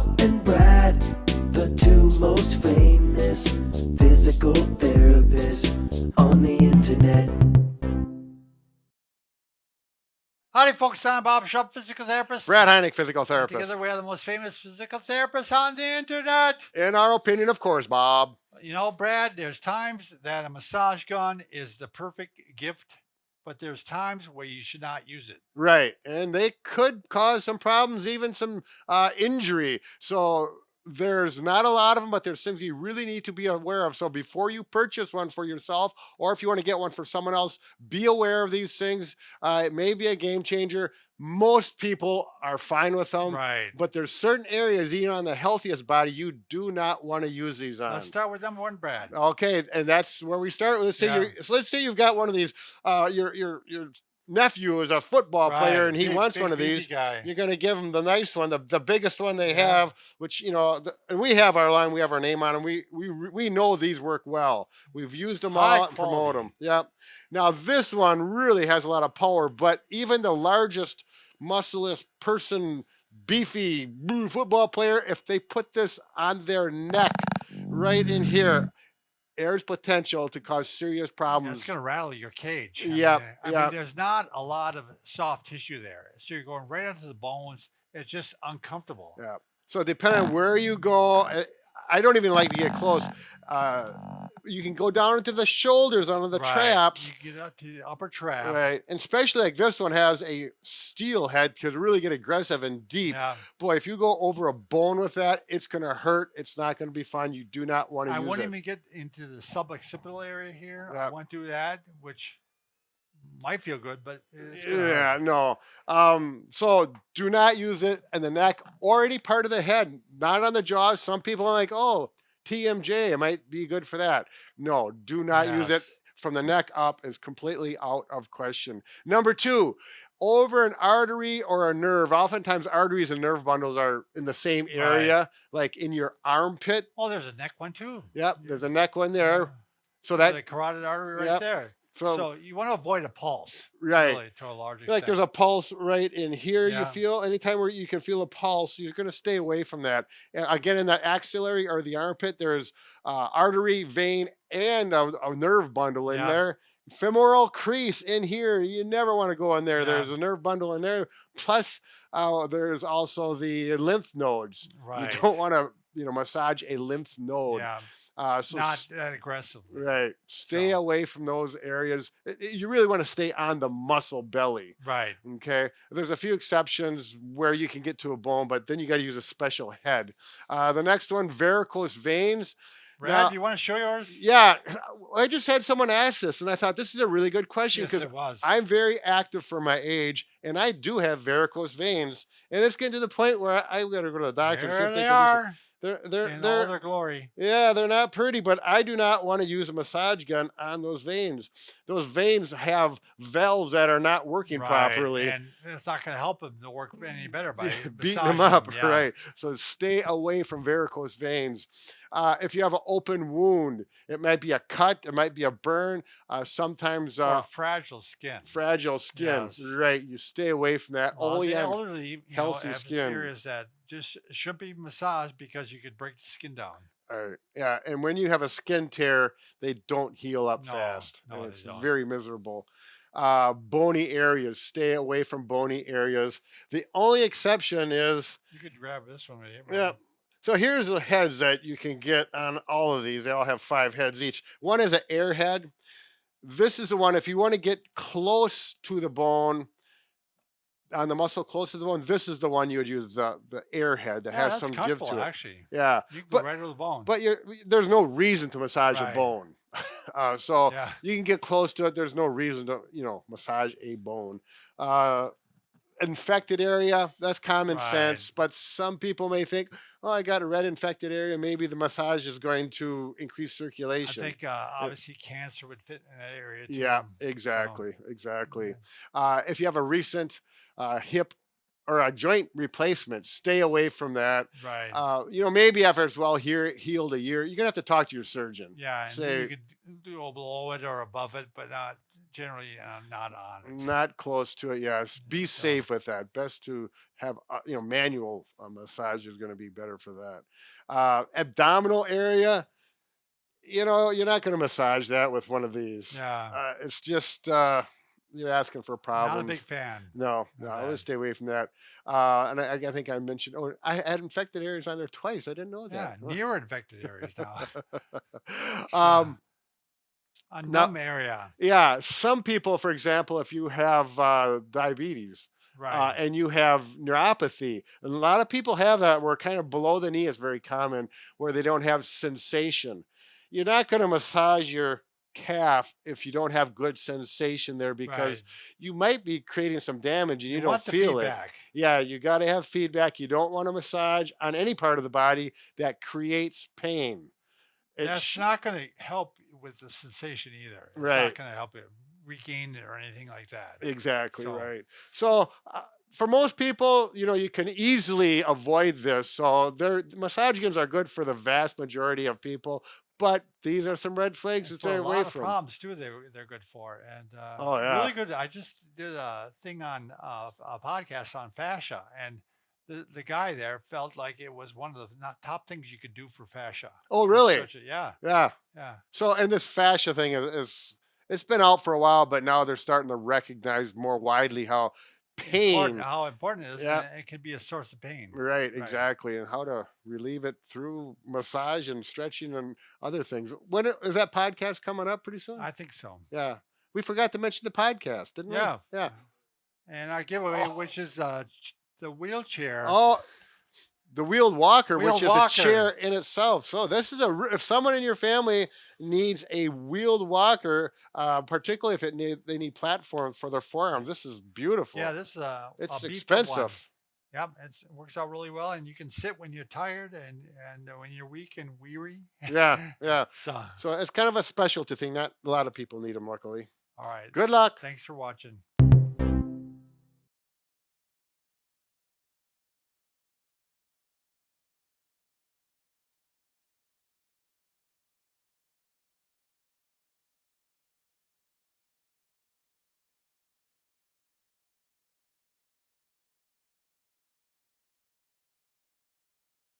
Bob and Brad, the two most famous physical therapists on the internet. Howdy, folks. I'm Bob Shop, physical therapist. Brad Heineck, physical And therapist. together we are the most famous physical therapists on the internet. In our opinion, of course, Bob. You know, Brad, there's times that a massage gun is the perfect gift, but there's times where you should not use it. Right. And they could cause some problems, even some injury. So there's not a lot of them, but there's things you really need to be aware of. So before you purchase one for yourself, or if you want to get one for someone else, be aware of these things. It may be a game changer. Most people are fine with them. Right. But there's certain areas, even on the healthiest body, you do not want to use these on. Let's start with number one, Brad. Okay, and that's where we start. Let's say let's say you've got one of these. Your nephew is a football player, and he wants one of these. Guy. You're going to give him the nice one, the biggest one they have, which and we have our line, we have our name on them. We know these work well. We've used them all and promote them. Yeah. Now this one really has a lot of power, but even the largest muscleless person, beefy football player, if they put this on their neck, right in here, there's potential to cause serious problems. It's going to rattle your cage. Yeah. I mean, there's not a lot of soft tissue there. So you're going right onto the bones. It's just uncomfortable. Yeah. So depending on where you go, I don't even like to get close. You can go down into the shoulders, onto the traps. You get up to the upper trap. Right. And especially like this one has a steel head, could really get aggressive and deep. Yeah. Boy, if you go over a bone with that, it's going to hurt. It's not going to be fun. You do not want to use it. I won't even get into the suboccipital area here. Yeah. I won't do that, which might feel good, but no. So do not use it in the neck or any part of the head, not on the jaws. Some people are like, oh, TMJ, it might be good for that. No, do not use it. From the neck up is completely out of question. Number two, over an artery or a nerve. Oftentimes arteries and nerve bundles are in the same area, like in your armpit. Oh, there's a neck one too. Yep, there's a neck one there. So that the carotid artery right there. So you want to avoid a pulse, right? Really, to a large extent. Like there's a pulse right in here. You feel anytime where you can feel a pulse, you're going to stay away from that. And again, in the axillary or the armpit, there's artery, vein, and a nerve bundle in there. Femoral crease in here, you never want to go in there. There's a nerve bundle in there. Plus, there's also the lymph nodes. Right. You don't want to massage a lymph node. Yeah. So not that aggressively. Right. Stay away from those areas. You really want to stay on the muscle belly. Right. Okay. There's a few exceptions where you can get to a bone, but then you got to use a special head. The next one, varicose veins. Brad, now, do you want to show yours? Yeah. I just had someone ask this, and I thought this is a really good question because I'm very active for my age, and I do have varicose veins, and it's getting to the point where I got to go to the doctor. There they are. They're in all their glory. Yeah, they're not pretty, but I do not want to use a massage gun on those veins. Those veins have valves that are not working properly. And it's not going to help them to work any better by beating them up, right? So stay away from varicose veins. If you have an open wound, it might be a cut, it might be a burn, sometimes or fragile skin. Fragile skin, right? You stay away from that. Well, Only elderly, healthy skin. Areas that just shouldn't be massaged because you could break the skin down. Yeah, and when you have a skin tear, they don't heal up fast. No, and it's very miserable. Bony areas, stay away from bony areas. The only exception is you could grab this one right here. Yeah. So here's the heads that you can get on all of these. They all have 5 heads each. One is an air head. This is the one, if you want to get close to the bone, on the muscle close to the bone, this is the one you would use, the air head that has some give to it. Actually. Yeah. You can go right to the bone. But there's no reason to massage a bone. So you can get close to it. There's no reason to, massage a bone. Infected area, that's common sense, but some people may think, oh, I got a red infected area, maybe the massage is going to increase circulation. I think obviously cancer would fit in that area too. Yeah, exactly. If you have a recent hip or a joint replacement, stay away from that. Right. Maybe after it's well healed a year, you're gonna have to talk to your surgeon. Yeah, and you could do below it or above it, but not generally not on it. Not close to it. Yes, be So- safe with that. Best to have manual massage is going to be better for that. Abdominal area, you're not going to massage that with one of these. Yeah. It's just you're asking for problems. Not a big fan. No, Not I bad. would stay away from that. And I think I mentioned, I had infected areas on there twice. I didn't know Yeah, that. near infected areas now. A now- numb area. yeah, some people, for example, if you have diabetes, Right. and you have neuropathy. And a lot of people have that where kind of below the knee is very common, where they don't have sensation. You're not going to massage your calf if you don't have good sensation there, because Right. you might be creating some damage and you don't want the feel it. feedback. Yeah, you got to have feedback. You don't want to massage on any part of the body that creates pain. That's not going to help with the sensation either. It's Right. not going to help it regain it or anything like that. Exactly So- right. So for most people, you can easily avoid this. So massage guns are good for the vast majority of people, but these are some red flags to And stay for a away lot of from. problems too, they're good for. And Oh, yeah. really good. I just did a thing on a podcast on fascia, and the guy there felt like it was one of the top things you could do for fascia. Oh, To really? stretch it. Yeah, Yeah. yeah. So, and this fascia thing is it's been out for a while, but now they're starting to recognize more widely how pain. How important it is. Yeah. And it can be a source of pain. Right, exactly, and how to relieve it through massage and stretching and other things. When is that podcast coming up pretty soon? I think so. Yeah, we forgot to mention the podcast, didn't we? Yeah. Yeah. And our giveaway, which is the wheelchair. Oh, the wheeled walker, Wheeled which is walker. a chair in itself. So this is if someone in your family needs a wheeled walker, particularly if they need platforms for their forearms, this is beautiful. Yeah, this is it's a beefed-up expensive. one. Yep, it works out really well, and you can sit when you're tired and when you're weak and weary. Yeah, yeah. So, So it's kind of a specialty thing. Not a lot of people need them, luckily. all right. Good luck. Thanks for watching.